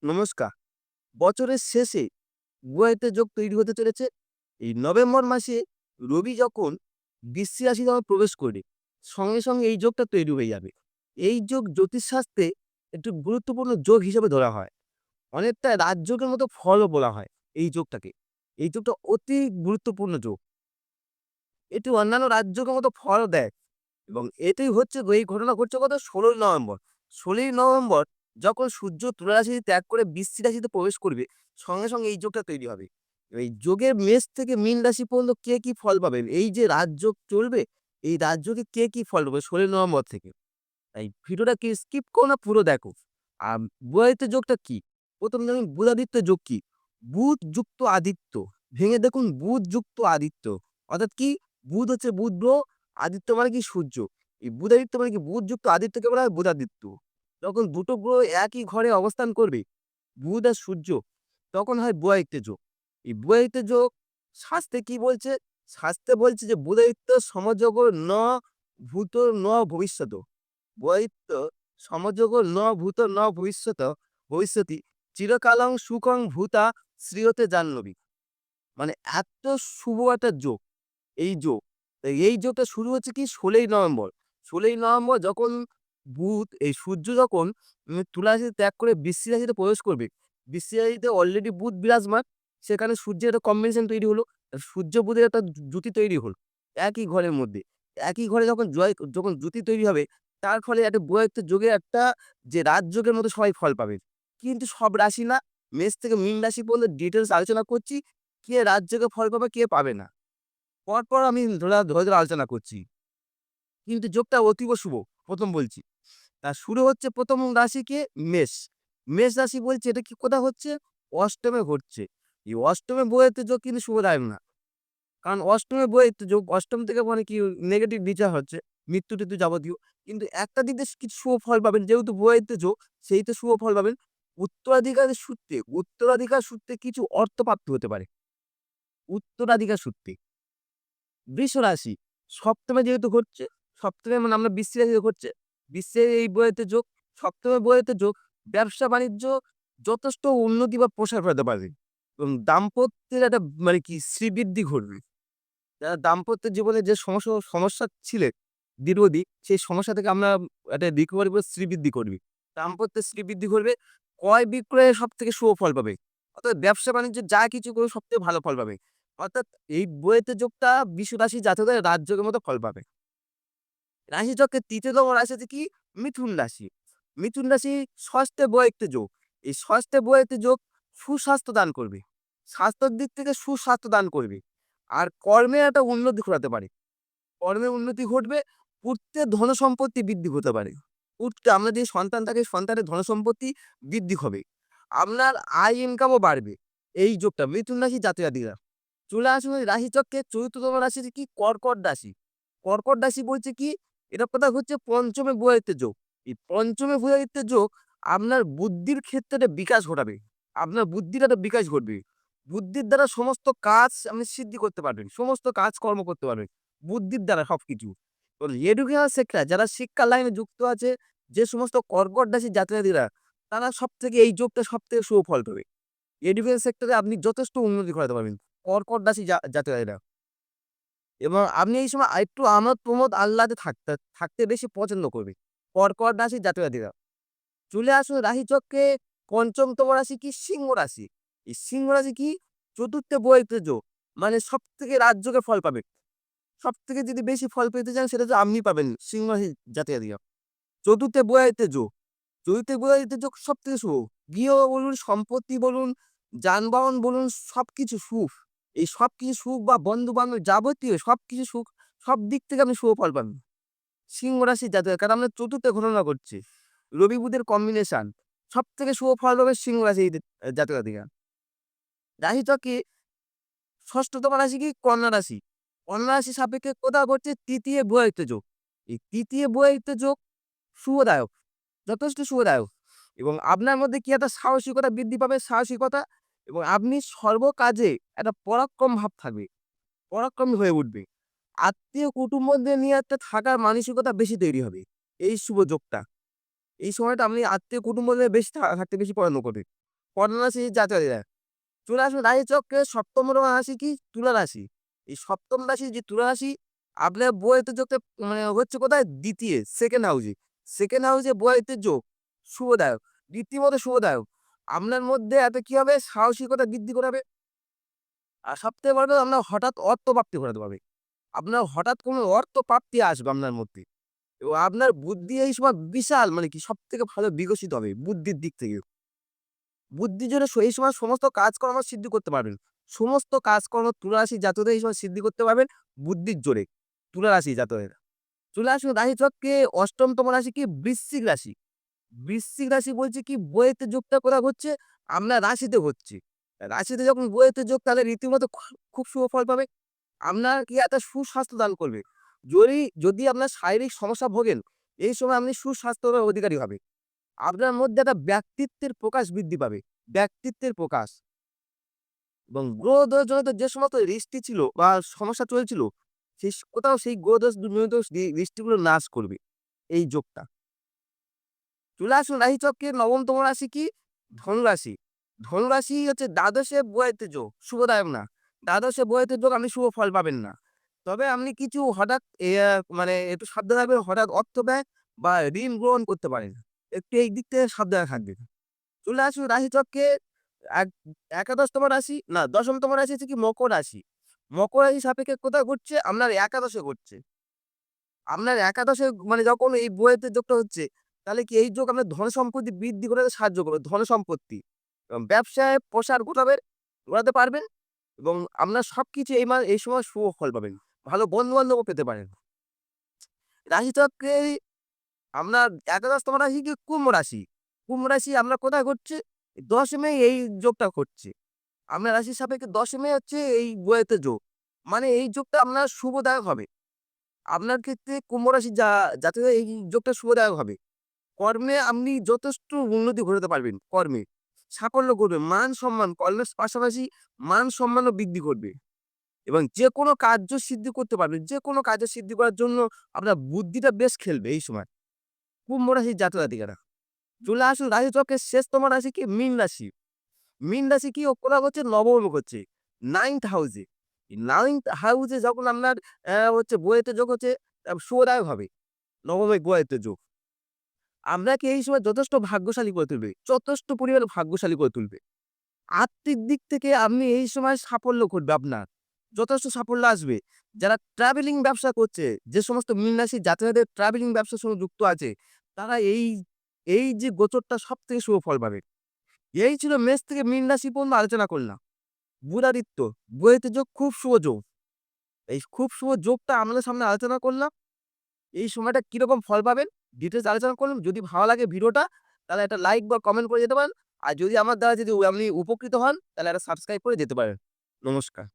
নমস্কার। বছরের শেষে বুয়েতে যোগ তৈরি হতে চলেছে। এই নভেম্বর মাসে রবি যখন বৃশ্চিক রাশি যখন প্রবেশ করে, সঙ্গে, সঙ্গে এই যোগটা তৈরি হয়ে যাবে। এই যোগ জ্যোতিষশাস্ত্রে একটু গুরুত্বপূর্ণ যোগ হিসেবে ধরা হয়। অনেকটা রাজযোগের মতো ফলও বলা হয় এই যোগটাকে। এই যোগটা অতি গুরুত্বপূর্ণ যোগ। এটি অন্যান্য রাজযোগের মতো ফলও দেয় এবং এটাই হচ্ছে এই ঘটনা ঘটছে কত ১৬ই নভেম্বর। ১৬ই নভেম্বর যখন সূর্য তুলা রাশি ত্যাগ করে বৃশ্চিক রাশিতে প্রবেশ করবে, সঙ্গে, সঙ্গে এই যোগটা তৈরি হবে। এই যোগের মেষ থেকে মীন রাশি পর্যন্ত কে কি ফল পাবেন? এই যে রাজযোগ চলবে, এই রাজযোগে কে কি ফল পাবে ১৬ই নভেম্বর থেকে। তাই ভিডিওটা কি স্কিপ করো না, পুরো দেখো। আর বুধাদিত্য যোগটা কি? ১ম জানুন বুধাদিত্য যোগ কি? বুধ যুক্ত আদিত্য। ভেঙে দেখুন বুধ যুক্ত আদিত্য। অর্থাৎ কি? বুধ হচ্ছে বুধ গ্রহ, আদিত্য মানে কি? সূর্য। এই বুধাদিত্য মানে কি? বুধ যুক্ত আদিত্যকে বলা হয় বুধাদিত্য। যখন দুটো গ্রহ একই ঘরে অবস্থান করবে, বুধ আর সূর্য, তখন হয় বুধাদিত্য যোগ। এই বুধাদিত্য যোগ শাস্ত্রে কি বলছে? শাস্ত্রে বলছে যে বুধাদিত্য সমযোগ ন ভূত ন ভবিষ্যৎ। বৈত্য সমযোগ ন ভূত ন ভবিষ্যতি চিরকালং সুখং ভূতা শ্রীয়তে জাহ্নবী। মানে এত শুভ একটা যোগ, এই যোগ। তো এই যোগটা শুরু হচ্ছে কি ১৬ই নভেম্বর। ১৬ই নভেম্বর যখন বুধ এই সূর্য যখন তুলা রাশি ত্যাগ করে বৃশ্চিক রাশিতে প্রবেশ করবে। বৃশ্চিক রাশিতে অলরেডি বুধ বিরাজমান। সেখানে সূর্যের একটা কম্বিনেশন তৈরি হলো। সূর্য বুধের একটা জুতি তৈরি হলো। একই ঘরের মধ্যে। একই ঘরে যখন জুতি তৈরি হবে, তার ফলে একটা বৈয়ক্ত যোগে একটা যে রাজযোগের মতো সবাই ফল পাবে। কিন্তু সব রাশি না, মেষ থেকে মীন রাশি পর্যন্ত ডিটেইলস আলোচনা করছি। কে রাজযোগে ফল পাবে, কে পাবে না। পরপর আমি ধরে, ধরে আলোচনা করছি। কিন্তু যোগটা অতীব শুভ, ১ম বলছি। তার শুরু হচ্ছে ১ম রাশি কে? মেষ। মেষ রাশি বলছে এটা কি কোথায় হচ্ছে? অষ্টমে ঘটছে। এই অষ্টমে বইয়েতে যোগ কিন্তু শুভদায়ক না। কারণ অষ্টমে বইয়েতে যোগ, অষ্টম থেকে মানে কি নেগেটিভ বিচার হচ্ছে, মৃত্যু-টিত্যু যাবতীয়। কিন্তু একটা দিক দিয়ে কিছু শুভ ফল পাবেন, যেহেতু বইয়েতে যোগ, সেইতে শুভ ফল পাবেন। উত্তরাধিকার সূত্রে কিছু অর্থপ্রাপ্তি হতে পারে। উত্তরাধিকার সূত্রে। বৃষ রাশি, সপ্তমে যেহেতু ঘটছে, সপ্তমে মানে আমরা বৃশ্চিক রাশিতে ঘটছে। বৃশ্চিকের এই বইয়েতে যোগ, সপ্তমে বইয়েতে যোগ, ব্যবসা-বাণিজ্য যথেষ্ট উন্নতি বা প্রসার ঘটাতে পারে এবং দাম্পত্যের একটা মানে কি শ্রীবৃদ্ধি ঘটবে। যারা দাম্পত্য জীবনে যে সমস্যা ছিলেন দীর্ঘদিন, সেই সমস্যা থেকে আমরা একটা রিকভারি করে শ্রীবৃদ্ধি করবে। দাম্পত্যের শ্রীবৃদ্ধি করবে। ক্রয়-বিক্রয়ে সবথেকে শুভ ফল পাবে। অর্থাৎ ব্যবসা-বাণিজ্য যা কিছু করবে সবথেকে ভালো ফল পাবে। অর্থাৎ এই বইয়েতে যোগটা বৃষ রাশি জাতকদের রাজযোগের মতো ফল পাবে। রাশিচক্রের ৩য় তম রাশি হচ্ছে কি? মিথুন রাশি। মিথুন রাশি ষষ্ঠে বৈয়ক্ত যোগ। এই ষষ্ঠে বৈয়ক্ত যোগ সুস্বাস্থ্য দান করবে। স্বাস্থ্যের দিক থেকে সুস্বাস্থ্য দান করবে। আর কর্মে একটা উন্নতি ঘটাতে পারে। কর্মে উন্নতি ঘটবে। পুত্রের ধনসম্পত্তি বৃদ্ধি হতে পারে। আমরা যে সন্তান থাকে, সন্তানের ধনসম্পত্তি বৃদ্ধি হবে। আপনার আয় ইনকামও বাড়বে। এই যোগটা মিথুন রাশি জাতক-জাতিকারা। চলে আসুন ওই রাশিচক্রের ৪র্থ তম রাশি হচ্ছে কি? কর্কট রাশি। কর্কট রাশি বলছে কি? এটা কথা হচ্ছে পঞ্চমে বুধাদিত্য যোগ। এই পঞ্চমে বুধাদিত্য যোগ আপনার বুদ্ধির ক্ষেত্রে একটা বিকাশ ঘটাবে। আপনার বুদ্ধির একটা বিকাশ ঘটবে। বুদ্ধির দ্বারা সমস্ত কাজ আপনি সিদ্ধি করতে পারবেন। সমস্ত কাজকর্ম করতে পারবেন। বুদ্ধির দ্বারা সবকিছু। তো এডুকেশন সেক্টর যারা শিক্ষার লাইনে যুক্ত আছে, যে সমস্ত কর্কট রাশির জাতক-জাতিকারা, তারা সবথেকে এই যোগটা সবথেকে শুভ ফল পাবে। এডুকেশন সেক্টরে আপনি যথেষ্ট উন্নতি ঘটাতে পারবেন। কর্কট রাশি জাতক-জাতিকারা। এবং আপনি এই সময় আরেকটু আমোদ প্রমোদ আহ্লাদে থাকতে বেশি পছন্দ করবে। কর্কট রাশির জাতক-জাতিকা। চলে আসুন রাশিচক্রে ৫ম তম রাশি কি? সিংহ রাশি। এই সিংহ রাশি কি? ৪র্থে বৈয়ক্ত যোগ। মানে সবথেকে রাজযোগের ফল পাবে। সবথেকে যদি বেশি ফল পেতে চান সেটা তো আপনি পাবেন সিংহ রাশির জাতক-জাতিকা। ৪র্থে বৈবাহিত যোগ। ৪র্থে বৈবাহিত যোগ সবথেকে শুভ। গৃহ বলুন, সম্পত্তি বলুন, যানবাহন বলুন, সবকিছু সুখ। এই সবকিছু সুখ বা বন্ধু-বান্ধব যাবতীয় সবকিছু সুখ, সব দিক থেকে আপনি শুভ ফল পাবেন। সিংহ রাশির জাতক, কারণ আমরা ৪র্থে ঘটনা ঘটছে। রবি বুধের কম্বিনেশন। সবথেকে শুভ ফল পাবে সিংহ রাশির জাতক-জাতিকা। রাশিচক্রে ৬ষ্ঠ তম রাশি কি? কন্যা রাশি। কন্যা রাশি সাপেক্ষে কোথাও ঘটছে ৩য় বৈবাহিত যোগ। এই ৩য় বৈবাহিত যোগ শুভদায়ক, যথেষ্ট শুভদায়ক এবং আপনার মধ্যে কি একটা সাহসিকতা বৃদ্ধি পাবে, সাহসিকতা, এবং আপনি সর্বকাজে একটা পরাক্রম ভাব থাকবে। পরাক্রমী হয়ে উঠবে। আত্মীয়-কুটুম্বদের নিয়ে একটা থাকার মানসিকতা বেশি তৈরি হবে। এই শুভ যোগটা। এই সময়টা আপনি আত্মীয়-কুটুম্বদের বেশি থাকতে বেশি পছন্দ করবে। কন্যা রাশি জাতকরা চলে আসুন রাশি চক্রে ৭ম রাশি কি তুলা রাশি। এই ৭ম রাশি যে তুলা রাশি আপনার বইতে যোগটা মানে হচ্ছে কোথায়? দ্বিতীয় সেকেন্ড হাউসে। সেকেন্ড হাউসে বইতে যোগ শুভদায়ক, রীতিমতো শুভদায়ক। আপনার মধ্যে এতে কি হবে? সাহসিকতা বৃদ্ধি করাবে। আর সবথেকে বড় কথা আপনার হঠাৎ অর্থপ্রাপ্তি ঘটাতে পারবে। আপনার হঠাৎ কোনো অর্থপ্রাপ্তি আসবে আপনার মধ্যে। এবং আপনার বুদ্ধি এই সময় বিশাল মানে কি সবথেকে ভালো বিকশিত হবে বুদ্ধির দিক থেকে। বুদ্ধির জন্য এই সময় সমস্ত কাজকর্ম সিদ্ধি করতে পারবেন। সমস্ত কাজকর্ম তুলা রাশি জাতকরা এই সময় সিদ্ধি করতে পারবেন বুদ্ধির জোরে। তুলা রাশি জাতকেরা। চলে আসুন রাশি চক্রে ৮ম রাশি কি? বৃশ্চিক রাশি। বৃশ্চিক রাশি বলছে কি বইয়েতে যোগটা কোথায় হচ্ছে? আপনার রাশিতে হচ্ছে। রাশিতে যখন বইয়েতে যোগ তাহলে রীতিমতো খুব শুভ ফল পাবে। আপনার কি একটা সুস্বাস্থ্য দান করবে। যদি আপনার শারীরিক সমস্যা ভোগেন, এই সময় আপনি সুস্বাস্থ্যের অধিকারী হবে। আপনার মধ্যে একটা ব্যক্তিত্বের প্রকাশ বৃদ্ধি পাবে। ব্যক্তিত্বের প্রকাশ এবং গ্রহদোষ জনিত যে সমস্ত রিষ্টি ছিল বা সমস্যা চলছিল, কোথাও সেই গ্রহদোষ জনিত রিষ্টিগুলো নাশ করবে এই যোগটা। চলে আসুন রাশিচক্রের ৯ম রাশি কি? ধনুরাশি। ধনুরাশি হচ্ছে দ্বাদশে বইয়েতে যোগ, শুভদায়ক না। দ্বাদশে বইয়েতে যোগ আপনি শুভ ফল পাবেন না। তবে আপনি কিছু হঠাৎ মানে একটু সাবধানে থাকবেন, হঠাৎ অর্থ ব্যয় বা ঋণ গ্রহণ করতে পারেন। একটু এই দিক থেকে সাবধানে থাকবেন। চলে আসুন রাশিচক্রে এক একাদশতম রাশি না ১০ম রাশি হচ্ছে কি মকর রাশি। মকর রাশি সাপেক্ষে কোথায় ঘুরছে? আপনার একাদশে ঘুরছে। আপনার একাদশে মানে যখন এই বইয়েতে যোগটা হচ্ছে, তাহলে কি এই যোগ আপনার ধন সম্পত্তি বৃদ্ধি করতে সাহায্য করবে। ধন সম্পত্তি এবং ব্যবসায় প্রসার ঘটাতে পারবেন এবং আপনার সবকিছু এই সময় শুভ ফল পাবেন। ভালো বন্ধু-বান্ধবও পেতে পারেন। রাশিচক্রে আপনার একাদশতম রাশি কি? কুম্ভ রাশি। কুম্ভ রাশি আপনার কোথায় ঘটছে? ১০ মে এই যোগটা ঘটছে। আপনার রাশির সাপেক্ষে ১০ মে হচ্ছে এই বইয়েতে যোগ। মানে এই যোগটা আপনার শুভদায়ক হবে। আপনার ক্ষেত্রে কুম্ভ রাশি জাতকদের এই যোগটা শুভদায়ক হবে। কর্মে আপনি যথেষ্ট উন্নতি ঘটাতে পারবেন কর্মে। সাফল্য করবেন। মান-সম্মান কর্মের পাশাপাশি মান-সম্মানও বৃদ্ধি করবে এবং যেকোনো কার্য সিদ্ধি করতে পারবেন। যেকোনো কার্য সিদ্ধি করার জন্য আপনার বুদ্ধিটা বেশ খেলবে এই সময়। কুম্ভ রাশির জাতক-জাতিকারা। চলে আসুন রাশিচক্রের শেষতম রাশি কি? মীন রাশি। মীন রাশি কি ওরা হচ্ছে নবমে হচ্ছে 9th হাউসে। 9th হাউসে যখন আপনার হচ্ছে বইয়েতে যোগ হচ্ছে শুভদায়ক হবে। নবমে বইয়েতে যোগ। আপনাকে এই সময় যথেষ্ট ভাগ্যশালী করে তুলবে। যথেষ্ট পরিমাণে ভাগ্যশালী করে তুলবে। আর্থিক দিক থেকে আপনি এই সময় সাফল্য ঘটবে আপনার। যথেষ্ট সাফল্য আসবে। যারা ট্রাভেলিং ব্যবসা করছে, যে সমস্ত মীন রাশির জাতকদের ট্রাভেলিং ব্যবসার সঙ্গে যুক্ত আছে, তারা এই যে গোচরটা সবথেকে শুভ ফল পাবে। এই ছিল মেষ থেকে মীন রাশি পর্যন্ত আলোচনা করলাম। বুধাদিত্য, বইয়েতে যোগ খুব শুভ যোগ। এই খুব শুভ যোগটা আপনাদের সামনে আলোচনা করলাম। এই সময়টা কিরকম ফল পাবেন ডিটেইলস আলোচনা করলাম। যদি ভালো লাগে ভিডিওটা তাহলে একটা লাইক বা কমেন্ট করে যেতে পারেন। আর যদি আমার দ্বারা যদি আপনি উপকৃত হন তাহলে একটা সাবস্ক্রাইব করে যেতে পারেন। নমস্কার।